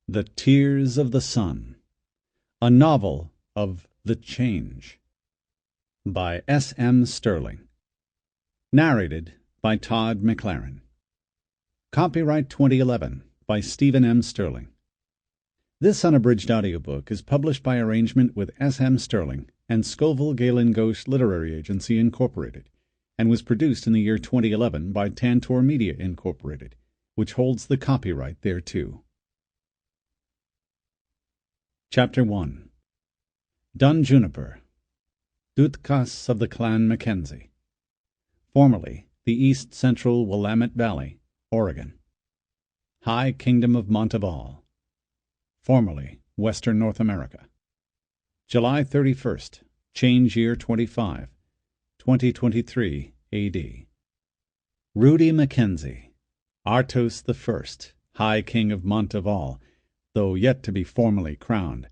The Tears of the Sun, a novel of The Change, by S.M. Stirling. Narrated by Todd, McLaren. Copyright 2011 by Stephen M. Stirling. This unabridged audiobook is published by arrangement with S.M. Stirling and Scoville Galen Ghosh Literary Agency, Incorporated, and was produced in the year 2011 by Tantor Media, Incorporated, which holds the copyright thereto. Chapter 1. Dun Juniper, Dúthchas of the Clan Mackenzie, formerly the East Central Willamette Valley, Oregon. High Kingdom of Monteval, formerly Western North America. July 31st, Change Year 25, 2023 A.D. Rudy Mackenzie, Artos I, High King of Monteval, though yet to be formally crowned,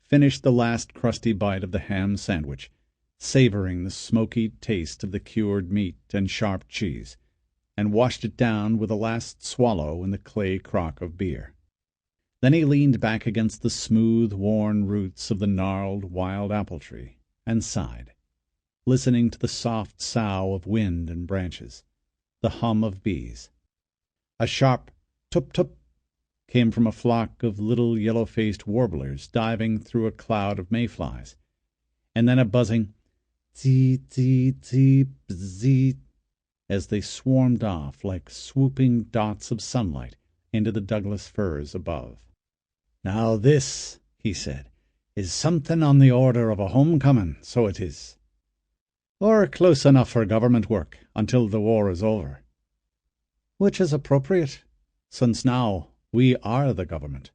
finished the last crusty bite of the ham sandwich, savoring the smoky taste of the cured meat and sharp cheese, and washed it down with a last swallow in the clay crock of beer. Then he leaned back against the smooth, worn roots of the gnarled wild apple tree and sighed, listening to the soft sough of wind and branches, the hum of bees. A sharp tup-tup came from a flock of little yellow-faced warblers diving through a cloud of mayflies, and then a buzzing zee-zee-zee-bzee as they swarmed off like swooping dots of sunlight into the Douglas firs above. "Now this," he said, "is something on the order of a homecoming, so it is. Or close enough for government work until the war is over. Which is appropriate, since now we are the government."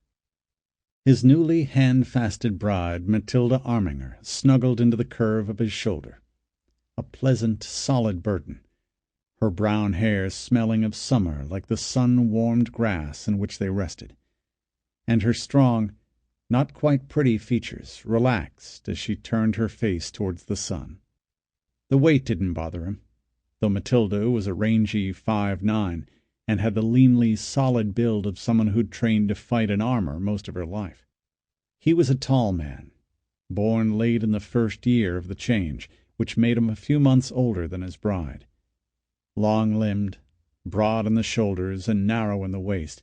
His newly hand-fasted bride, Matilda Arminger, snuggled into the curve of his shoulder, a pleasant, solid burden, her brown hair smelling of summer like the sun-warmed grass in which they rested, and her strong, not quite pretty features relaxed as she turned her face towards the sun. The weight didn't bother him, though Matilda was a rangy 5'9", and had the leanly solid build of someone who'd trained to fight in armor most of her life. He was a tall man, born late in the first year of the change, which made him a few months older than his bride. Long-limbed, broad in the shoulders and narrow in the waist,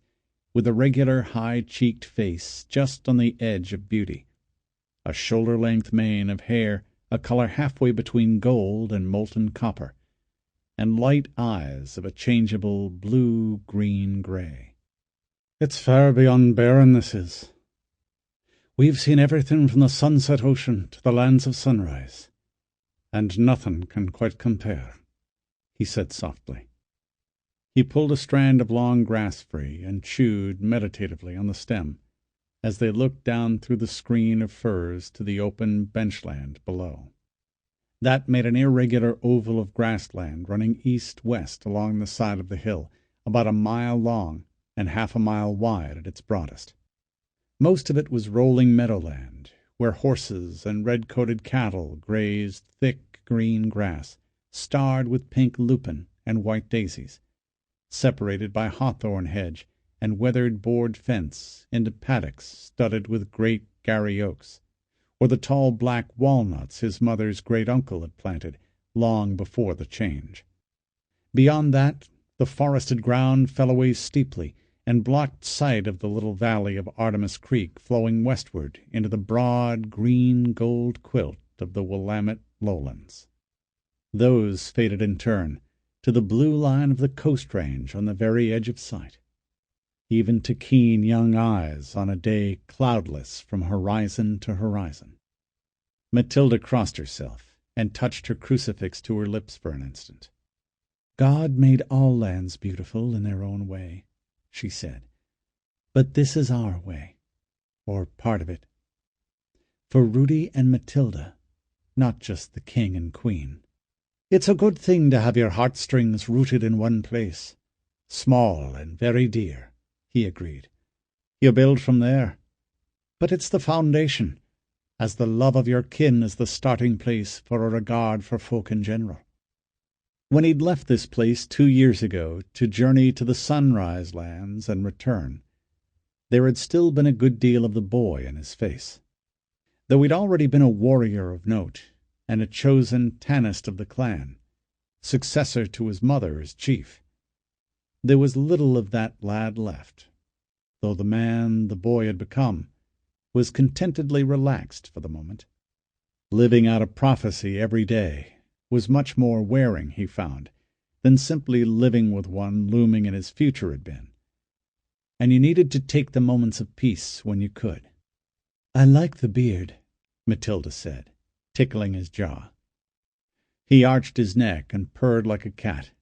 with a regular high-cheeked face just on the edge of beauty, a shoulder-length mane of hair a color halfway between gold and molten copper, and light eyes of a changeable blue-green-gray. "It's far beyond bearing, this is. We've seen everything from the sunset ocean to the lands of sunrise, and nothing can quite compare," he said softly. He pulled a strand of long grass free and chewed meditatively on the stem as they looked down through the screen of firs to the open benchland below. That made an irregular oval of grassland running east-west along the side of the hill, about a mile long and half a mile wide at its broadest. Most of it was rolling meadowland, where horses and red-coated cattle grazed thick green grass, starred with pink lupin and white daisies, separated by hawthorn hedge and weathered board fence into paddocks studded with great Gary oaks, or the tall black walnuts his mother's great-uncle had planted long before the change. Beyond that, the forested ground fell away steeply and blocked sight of the little valley of Artemis Creek flowing westward into the broad green-gold quilt of the Willamette lowlands. Those faded in turn to the blue line of the Coast Range on the very edge of sight, even to keen young eyes on a day cloudless from horizon to horizon. Matilda crossed herself and touched her crucifix to her lips for an instant. "God made all lands beautiful in their own way," she said, "but this is our way, or part of it. For Rudy and Matilda, not just the king and queen. It's a good thing to have your heartstrings rooted in one place, small and very dear," he agreed. "You build from there. But it's the foundation, as the love of your kin is the starting place for a regard for folk in general." When he'd left this place 2 years ago to journey to the Sunrise Lands and return, There had still been a good deal of the boy in his face. Though he'd already been a warrior of note, and a chosen Tanist of the clan, successor to his mother as chief, there was little of that lad left, though the man the boy had become was contentedly relaxed for the moment. Living out a prophecy every day was much more wearing, he found, than simply living with one looming in his future had been. And you needed to take the moments of peace when you could. "I like the beard," Matilda said, tickling his jaw. He arched his neck and purred like a cat.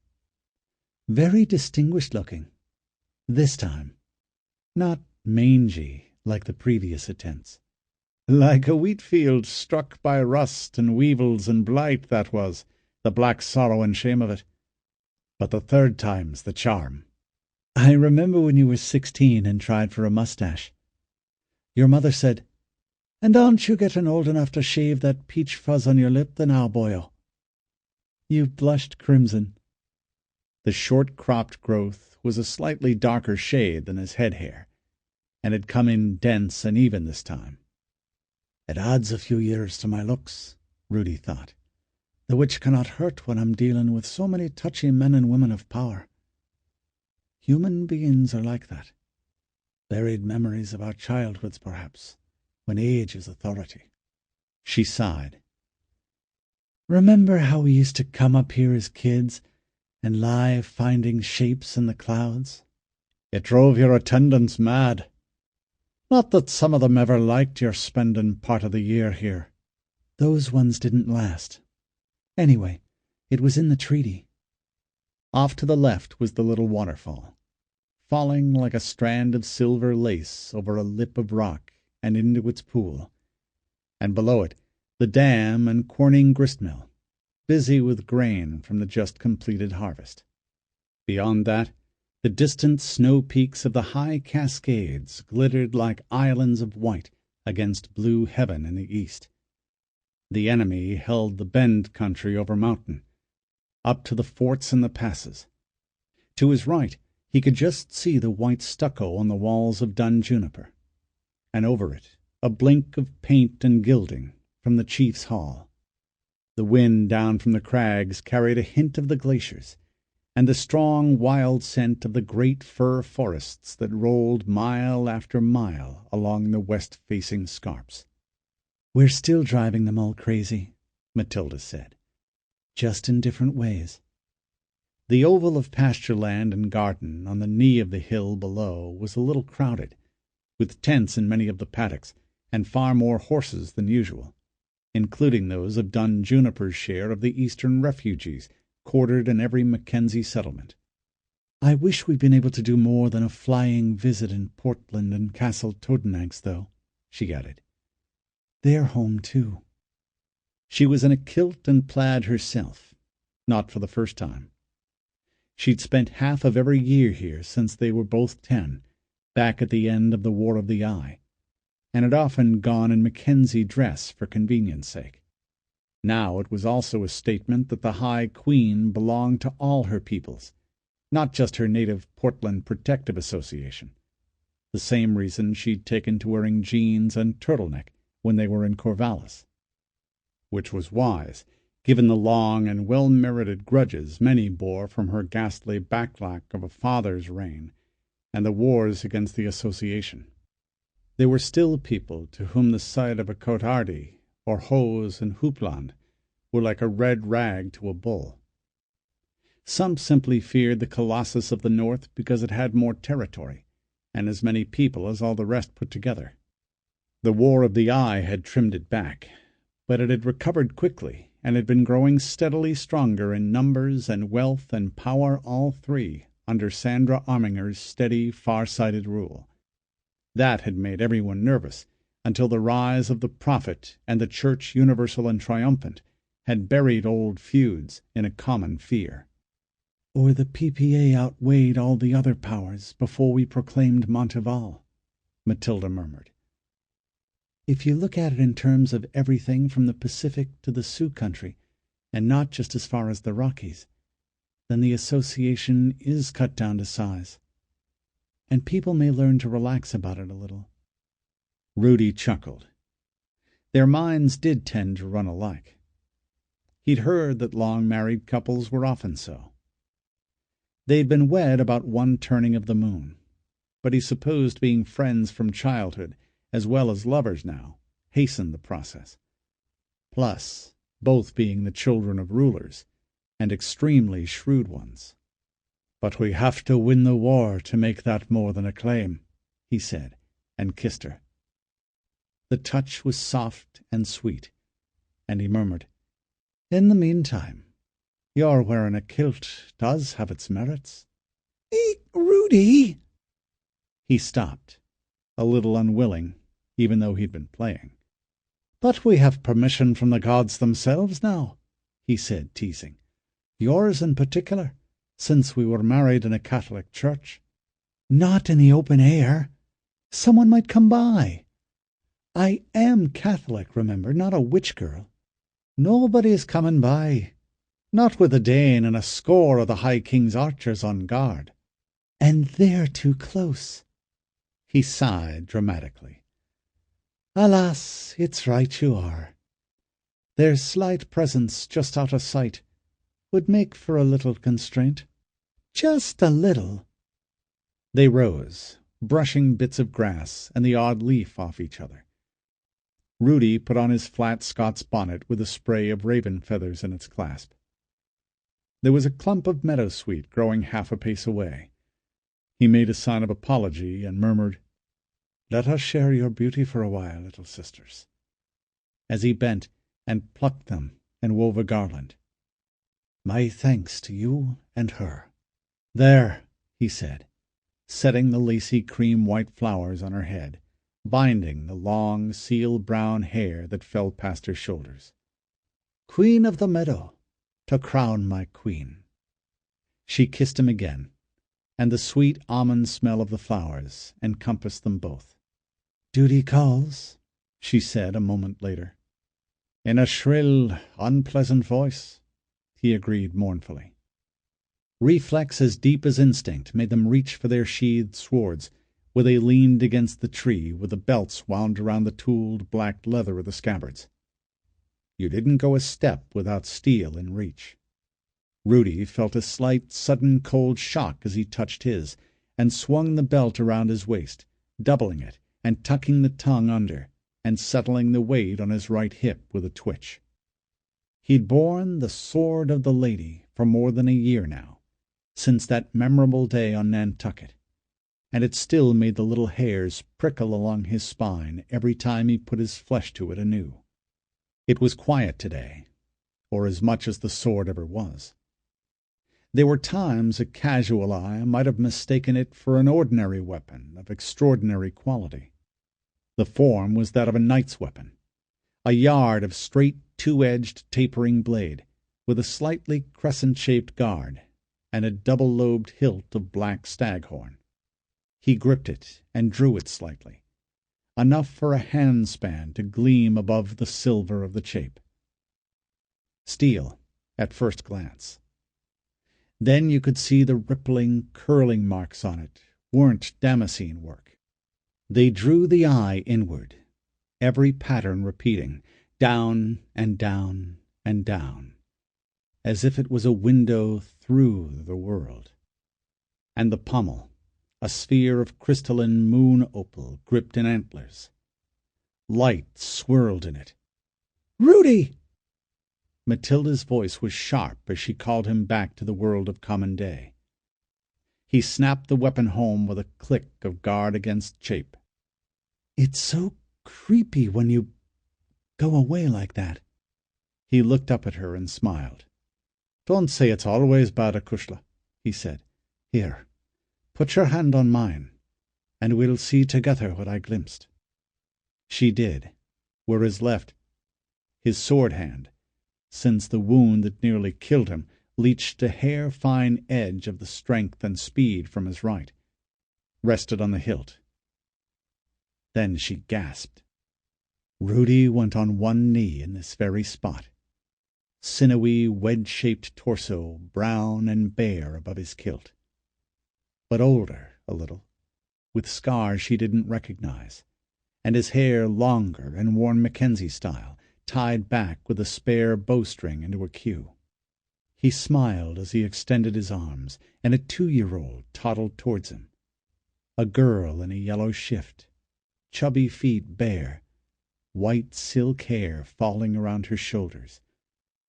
"Very distinguished looking. This time. Not mangy like the previous attempts." "Like a wheat field struck by rust and weevils and blight, that was, the black sorrow and shame of it. But the third time's the charm." "I remember when you were 16 and tried for a mustache. Your mother said, 'And aren't you getting old enough to shave that peach fuzz on your lip, the now, boyo?'" You blushed crimson. The short-cropped growth was a slightly darker shade than his head hair, and had come in dense and even this time. "It adds a few years to my looks," Rudy thought, "the which cannot hurt when I'm dealing with so many touchy men and women of power. Human beings are like that. Buried memories of our childhoods, perhaps, when age is authority." She sighed. "Remember how we used to come up here as kids and lie finding shapes in the clouds?" "It drove your attendants mad. Not that some of them ever liked your spending part of the year here." "Those ones didn't last. Anyway, it was in the treaty." Off to the left was the little waterfall, falling like a strand of silver lace over a lip of rock and into its pool, and below it the dam and querning gristmill, busy with grain from the just completed harvest. Beyond that, the distant snow peaks of the high Cascades glittered like islands of white against blue heaven in the east. The enemy held the bend country over mountain, up to the forts and the passes. To his right he could just see the white stucco on the walls of dun juniper, and over it a blink of paint and gilding from the chief's hall. The wind down from the crags carried a hint of the glaciers, and the strong wild scent of the great fir forests that rolled mile after mile along the west-facing scarps. "We're still driving them all crazy," Matilda said, "just in different ways." The oval of pasture land and garden on the knee of the hill below was a little crowded, with tents in many of the paddocks, and far more horses than usual, including those of Dun Juniper's share of the eastern refugees quartered in every Mackenzie settlement. "I wish we'd been able to do more than a flying visit in Portland and Castle Todenanx, though," she added. "They're home, too." She was in a kilt and plaid herself, not for the first time. She'd spent half of every year here since they were both 10, back at the end of the War of the Eye, and had often gone in Mackenzie dress for convenience sake. Now it was also a statement that the High Queen belonged to all her peoples, not just her native Portland Protective Association. The same reason she'd taken to wearing jeans and turtleneck when they were in Corvallis. Which was wise, given the long and well-merited grudges many bore from her ghastly backlash of a father's reign and the wars against the association. There were still people to whom the sight of a coteardie or hose and hoopland were like a red rag to a bull. Some simply feared the Colossus of the North because it had more territory and as many people as all the rest put together. The War of the Eye had trimmed it back, but it had recovered quickly and had been growing steadily stronger in numbers and wealth and power, all three, under Sandra Arminger's steady, far-sighted rule. That had made everyone nervous, until the rise of the Prophet and the Church Universal and Triumphant had buried old feuds in a common fear. "Or the PPA outweighed all the other powers before we proclaimed Monteval," Matilda murmured. "If you look at it in terms of everything from the Pacific to the Sioux country, and not just as far as the Rockies, then the association is cut down to size. and people may learn to relax about it a little." Rudy chuckled. Their minds did tend to run alike. He'd heard that long-married couples were often so. They'd been wed about one turning of the moon, but he supposed being friends from childhood, as well as lovers now, hastened the process. Plus, both being the children of rulers, and extremely shrewd ones. "But we have to win the war to make that more than a claim," he said, and kissed her. The touch was soft and sweet, and he murmured, "In the meantime, your wearing a kilt does have its merits." Rudy!" He stopped, a little unwilling, even though he'd been playing. "But we have permission from the gods themselves now," he said, teasing. "Yours in particular, since we were married in a Catholic church." "Not in the open air. Someone might come by." "I am Catholic, remember, not a witch girl. Nobody's coming by. Not with a Dane and a score of the High King's archers on guard." "And they're too close." He sighed dramatically. "Alas, it's right you are. Their slight presence just out of sight would make for a little constraint." "Just a little." They rose, brushing bits of grass and the odd leaf off each other. Rudy put on his flat Scots bonnet with a spray of raven feathers in its clasp. There was a clump of meadowsweet growing half a pace away. He made a sign of apology and murmured, "Let us share your beauty for a while, little sisters," as he bent and plucked them and wove a garland. "My thanks to you and her." "There," he said, setting the lacy cream-white flowers on her head, binding the long seal-brown hair that fell past her shoulders. "Queen of the meadow, to crown my queen." She kissed him again, and the sweet almond smell of the flowers encompassed them both. "Duty calls," she said a moment later. "In a shrill, unpleasant voice," he agreed mournfully. Reflex as deep as instinct made them reach for their sheathed swords, where they leaned against the tree with the belts wound around the tooled black leather of the scabbards. You didn't go a step without steel in reach. Rudy felt a slight, sudden cold shock as he touched his, and swung the belt around his waist, doubling it and tucking the tongue under, and settling the weight on his right hip with a twitch. He'd borne the sword of the lady for more than a year now, since that memorable day on Nantucked, and it still made the little hairs prickle along his spine every time he put his flesh to it anew. It was quiet today, or as much as the sword ever was. There were times a casual eye might have mistaken it for an ordinary weapon of extraordinary quality. The form was that of a knight's weapon, a yard of straight two-edged tapering blade, with a slightly crescent-shaped guard, and a double-lobed hilt of black staghorn. He gripped it and drew it slightly, enough for a handspan to gleam above the silver of the chape. Steel, at first glance. Then you could see the rippling, curling marks on it weren't damascene work. They drew the eye inward, every pattern repeating, down and down and down, as if it was a window through the world. And the pommel, a sphere of crystalline moon opal gripped in antlers. Light swirled in it. "Rudy!" Matilda's voice was sharp as she called him back to the world of common day. He snapped the weapon home with a click of guard against chape. "It's so creepy when you go away like that." He looked up at her and smiled. "Don't say it's always bad, acushla," he said. "Here, put your hand on mine, and we'll see together what I glimpsed." She did, where his left, his sword hand, since the wound that nearly killed him, leached a hair-fine edge of the strength and speed from his right, rested on the hilt. Then she gasped. Rudy went on one knee in this very spot, sinewy, wedge-shaped torso brown and bare above his kilt, but older a little, with scars she didn't recognize, and his hair longer and worn Mackenzie style, tied back with a spare bowstring into a queue. He smiled as he extended his arms, and a 2-year-old toddled towards him. A girl in a yellow shift, chubby feet bare, white silk hair falling around her shoulders,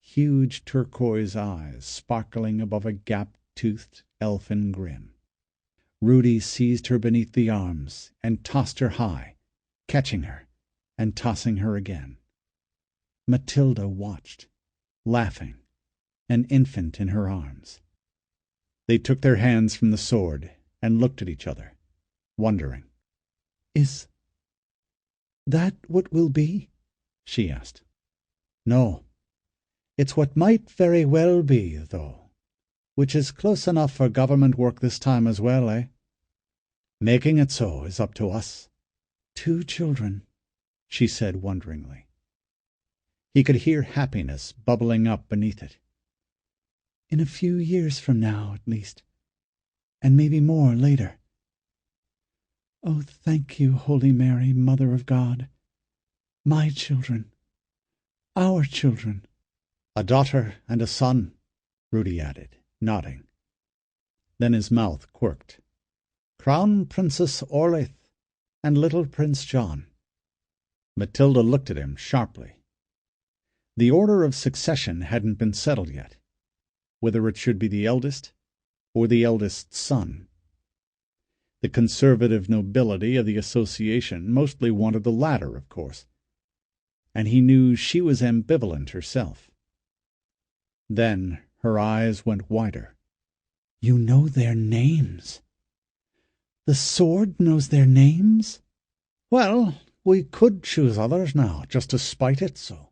huge turquoise eyes sparkling above a gap-toothed elfin grin. Rudy seized her beneath the arms and tossed her high, catching her and tossing her again. Matilda watched, laughing, an infant in her arms. They took their hands from the sword and looked at each other, wondering. "Is that what will be?" she asked. "No. It's what might very well be, though, which is close enough for government work this time as well, eh? Making it so is up to us." "2 children," she said wonderingly. He could hear happiness bubbling up beneath it. "In a few years from now, at least, and maybe more later. Oh, thank you, Holy Mary, Mother of God. My children, our children." "A daughter and a son," Rudy added, nodding. Then his mouth quirked. "Crown Princess Orlaith and little Prince John." Matilda looked at him sharply. The order of succession hadn't been settled yet, whether it should be the eldest or the eldest son. The conservative nobility of the association mostly wanted the latter, of course, and he knew she was ambivalent herself. Then her eyes went wider. "You know their names? The sword knows their names?" "Well, we could choose others now, just to spite it so.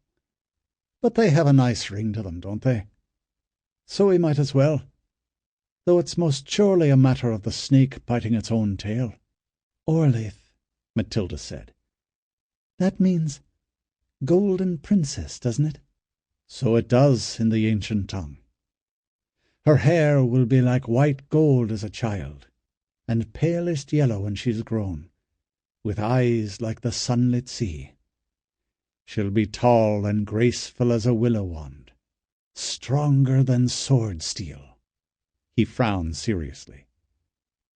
But they have a nice ring to them, don't they? So we might as well, though it's most surely a matter of the snake biting its own tail." "Orlaith," Matilda said. "That means Golden Princess, doesn't it?" "So it does in the ancient tongue. Her hair will be like white gold as a child, and palest yellow when she's grown, with eyes like the sunlit sea. She'll be tall and graceful as a willow wand, stronger than sword steel." He frowned seriously.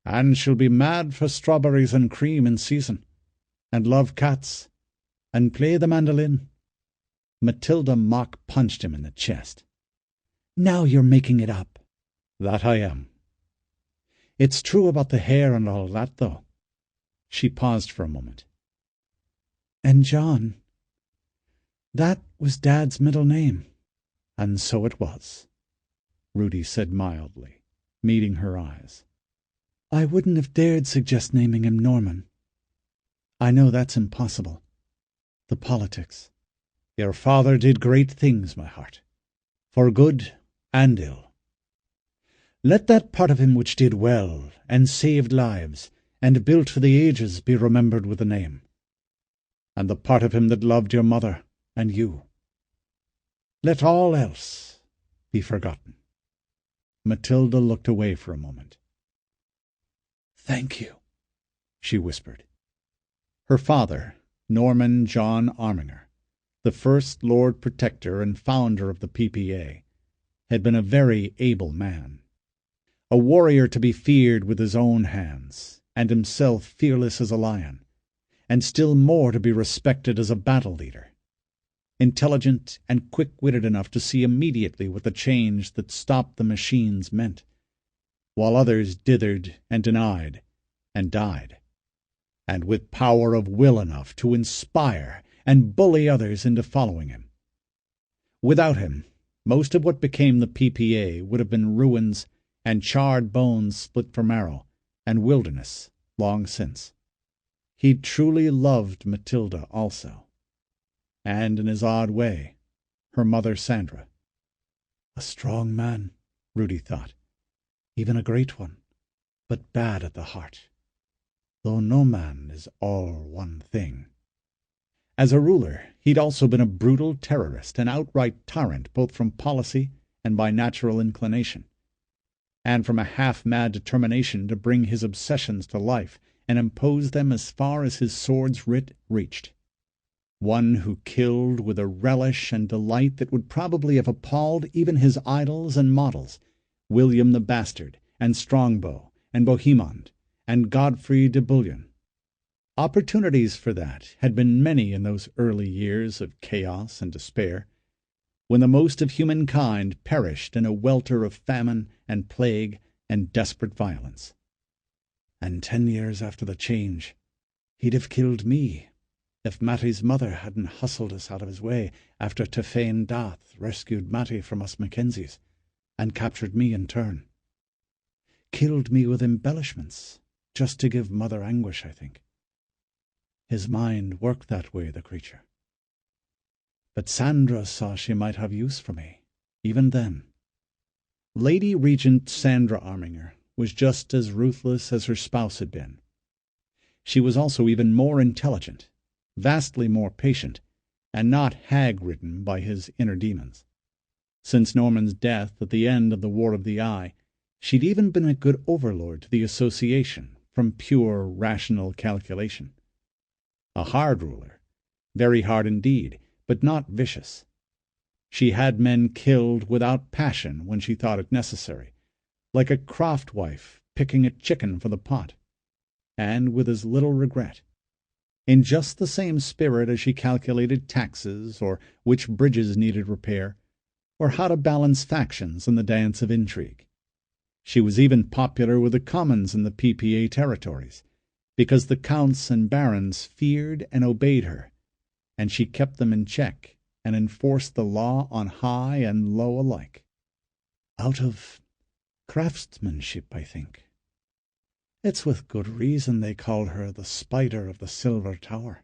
"And she'll be mad for strawberries and cream in season, and love cats, and play the mandolin." Matilda mock-punched him in the chest. "Now you're making it up." "That I am. It's true about the hair and all that, though." She paused for a moment. "And John, that was Dad's middle name." "And so it was," Rudy said mildly, meeting her eyes. "I wouldn't have dared suggest naming him Norman. I know that's impossible. The politics." "Your father did great things, my heart, for good and ill. Let that part of him which did well, and saved lives, and built for the ages, be remembered with a name. And the part of him that loved your mother and you. Let all else be forgotten." Matilda looked away for a moment. "Thank you," she whispered. Her father, Norman John Arminger, the first Lord Protector and founder of the PPA, had been a very able man. A warrior to be feared with his own hands, and himself fearless as a lion, and still more to be respected as a battle leader. Intelligent and quick-witted enough to see immediately what the change that stopped the machines meant, while others dithered and denied and died, and with power of will enough to inspire and bully others into following him. Without him, most of what became the PPA would have been ruins and charred bones split for marrow, and wilderness long since. He truly loved Matilda also, and in his odd way, her mother Sandra. A strong man, Rudy thought, even a great one, but bad at the heart, though no man is all one thing. As a ruler, he'd also been a brutal terrorist, an outright tyrant, both from policy and by natural inclination, and from a half-mad determination to bring his obsessions to life and impose them as far as his sword's writ reached. One who killed with a relish and delight that would probably have appalled even his idols and models, William the Bastard, and Strongbow, and Bohemond, and Godfrey de Bouillon. Opportunities for that had been many in those early years of chaos and despair, when the most of humankind perished in a welter of famine and plague and desperate violence. And 10 years after the change, he'd have killed me if Matty's mother hadn't hustled us out of his way after Tafane Dath rescued Matty from us Mackenzies and captured me in turn. Killed me with embellishments, just to give mother anguish, I think. His mind worked that way, the creature. But Sandra saw she might have use for me, even then. Lady Regent Sandra Arminger was just as ruthless as her spouse had been. She was also even more intelligent, vastly more patient, and not hag-ridden by his inner demons. Since Norman's death at the end of the War of the Eye, she'd even been a good overlord to the association from pure rational calculation. A hard ruler, very hard indeed, but not vicious. She had men killed without passion when she thought it necessary, like a croft wife picking a chicken for the pot, and with as little regret, in just the same spirit as she calculated taxes, or which bridges needed repair, or how to balance factions in the dance of intrigue. She was even popular with the commons in the PPA territories, because the counts and barons feared and obeyed her, and she kept them in check and enforced the law on high and low alike. Out of craftsmanship, I think. It's with good reason they call her the Spider of the Silver Tower.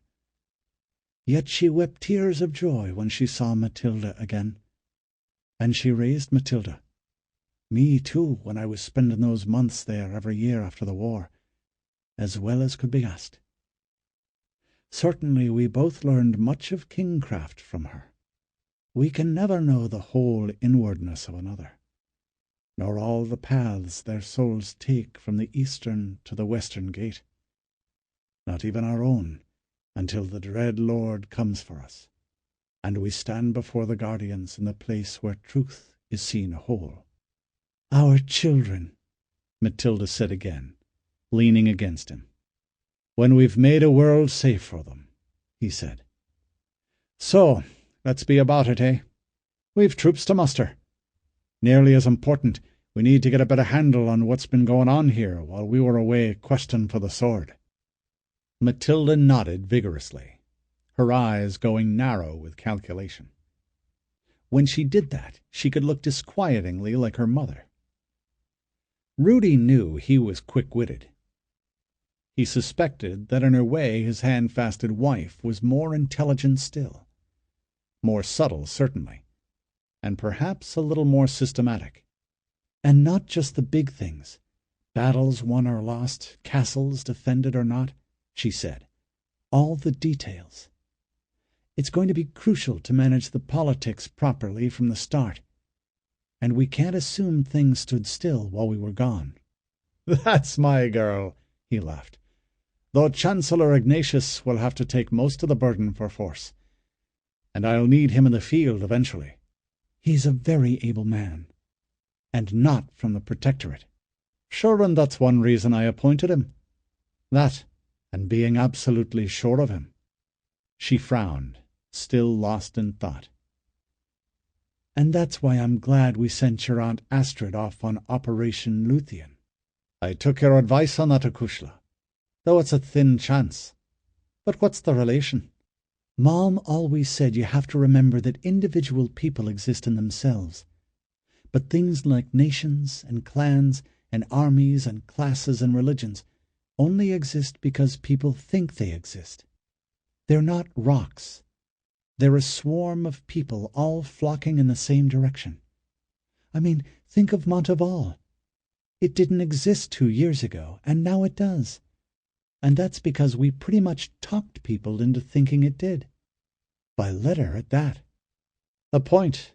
Yet she wept tears of joy when she saw Matilda again. And she raised Matilda. Me, too, when I was spending those months there every year after the war, as well as could be asked. Certainly we both learned much of kingcraft from her. We can never know the whole inwardness of another, nor all the paths their souls take from the eastern to the western gate, not even our own, until the dread Lord comes for us, and we stand before the guardians in the place where truth is seen whole. Our children, Matilda said again, leaning against him. When we've made a world safe for them, he said. So, let's be about it, eh? We've troops to muster. Nearly as important, we need to get a better handle on what's been going on here while we were away questing for the sword. Matilda nodded vigorously, her eyes going narrow with calculation. When she did that, she could look disquietingly like her mother. Rudy knew he was quick-witted. He suspected that in her way his hand-fasted wife was more intelligent still, more subtle certainly, and perhaps a little more systematic. And not just the big things, battles won or lost, castles defended or not, she said. All the details. It's going to be crucial to manage the politics properly from the start, and we can't assume things stood still while we were gone. That's my girl, he laughed. Though Chancellor Ignatius will have to take most of the burden for force, and I'll need him in the field eventually. He's a very able man, and not from the Protectorate. Sure, and that's one reason I appointed him. That, and being absolutely sure of him. She frowned, still lost in thought. And that's why I'm glad we sent your Aunt Astrid off on Operation Luthien. I took your advice on that, Akushla, though it's a thin chance. But what's the relation? Mom always said you have to remember that individual people exist in themselves, but things like nations and clans and armies and classes and religions only exist because people think they exist. They're not rocks. They're a swarm of people all flocking in the same direction. I mean, think of Monteval. It didn't exist 2 years ago, and now it does. And that's because we pretty much talked people into thinking it did. By letter at that. The point,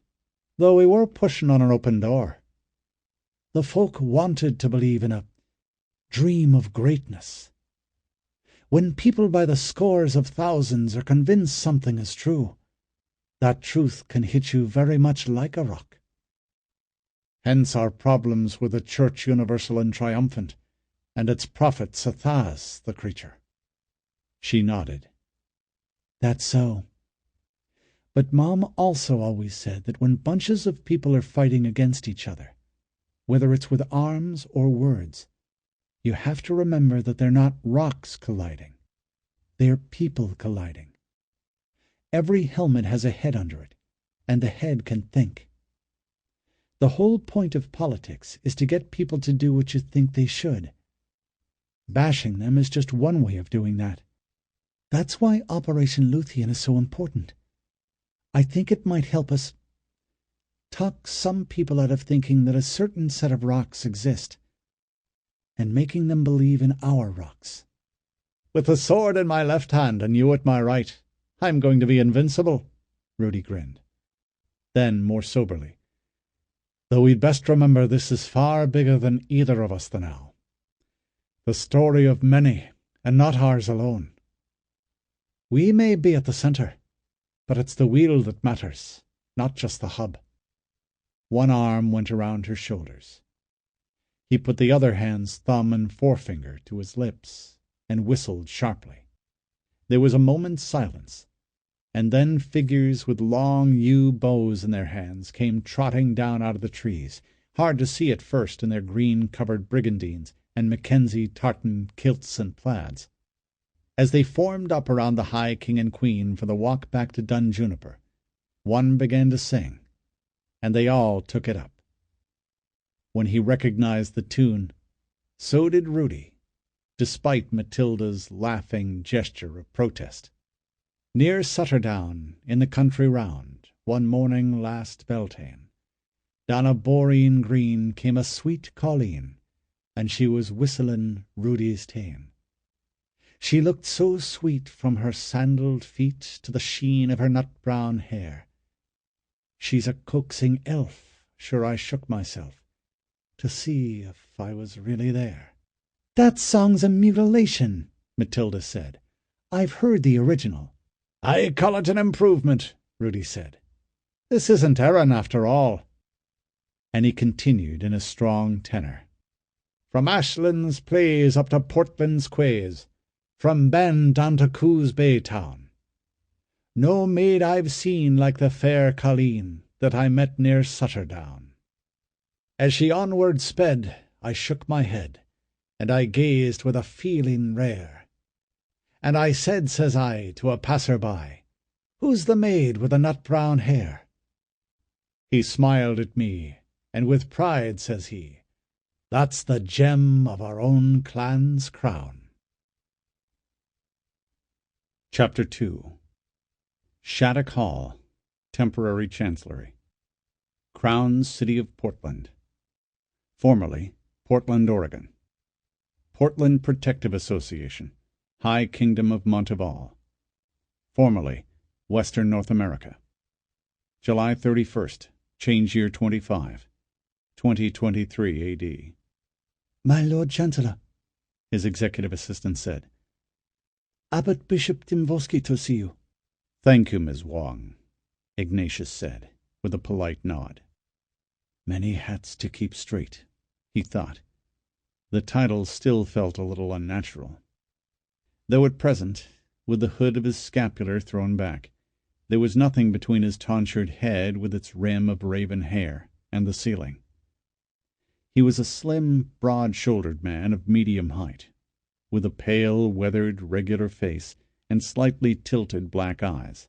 though we were pushing on an open door. The folk wanted to believe in a dream of greatness, When people by the scores of thousands are convinced something is true, that truth can hit you very much like a rock. Hence our problems with the Church universal and triumphant, and its prophet Sathas, the creature. She nodded. That's so. But Mom also always said that when bunches of people are fighting against each other, whether it's with arms or words, you have to remember that they're not rocks colliding. They're people colliding. Every helmet has a head under it, and the head can think. The whole point of politics is to get people to do what you think they should. Bashing them is just one way of doing that. That's why Operation Luthien is so important. I think it might help us talk some people out of thinking that a certain set of rocks exist, and making them believe in our rocks. With the sword in my left hand and you at my right, I'm going to be invincible, Rudy grinned. Then, more soberly, though we'd best remember this is far bigger than either of us now. The story of many, and not ours alone. We may be at the center, but it's the wheel that matters, not just the hub. One arm went around her shoulders. He put the other hand's thumb and forefinger to his lips and whistled sharply. There was a moment's silence, and then figures with long yew bows in their hands came trotting down out of the trees, hard to see at first in their green-covered brigandines and Mackenzie tartan kilts and plaids. As they formed up around the High King and Queen for the walk back to Dun Juniper, one began to sing, and they all took it up. When he recognized the tune, so did Rudy, despite Matilda's laughing gesture of protest. Near Sutterdown, in the country round, one morning last Beltane, down a boreen green came a sweet colleen, and she was whistling Rudy's tane. She looked so sweet from her sandalled feet to the sheen of her nut-brown hair. She's a coaxing elf, sure I shook myself, to see if I was really there. That song's a mutilation, Matilda said. I've heard the original. I call it an improvement, Rudy said. This isn't Erin after all. And he continued in a strong tenor. From Ashland's plays up to Portland's quays, from Ben down to Coos Bay town. No maid I've seen like the fair Colleen that I met near Sutterdown. As she onward sped, I shook my head, and I gazed with a feeling rare. And I said, says I, to a passer-by, "Who's the maid with the nut-brown hair?" He smiled at me, and with pride says he, "That's the gem of our own clan's crown." Chapter 2. Shattuck Hall, Temporary Chancellery. Crown City of Portland. Formerly Portland, Oregon. Portland Protective Association, High Kingdom of Monteval. Formerly Western North America. July 31st, change year 25, 2023 A.D. My Lord Chancellor, his executive assistant said. Abbot Bishop Dimvoski to see you. Thank you, Ms. Wong, Ignatius said, with a polite nod. Many hats to keep straight, he thought. The title still felt a little unnatural. Though at present, with the hood of his scapular thrown back, there was nothing between his tonsured head with its rim of raven hair and the ceiling. He was a slim, broad-shouldered man of medium height, with a pale, weathered, regular face and slightly tilted black eyes,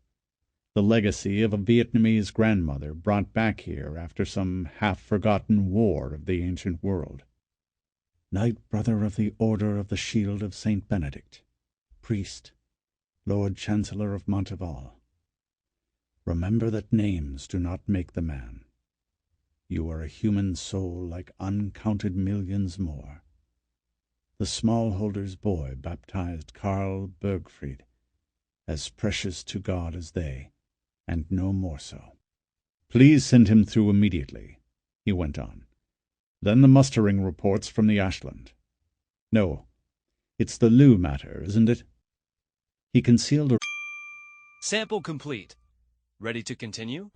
the legacy of a Vietnamese grandmother brought back here after some half-forgotten war of the ancient world. Knight Brother of the Order of the Shield of St. Benedict, priest, Lord Chancellor of Monteval. Remember that names do not make the man. You are a human soul like uncounted millions more. The smallholder's boy baptized Karl Bergfried, as precious to God as they, and no more so. Please send him through immediately, he went on. Then the mustering reports from the Ashland. No, It's the Lou matter, isn't it? He concealed a... Sample complete. Ready to continue?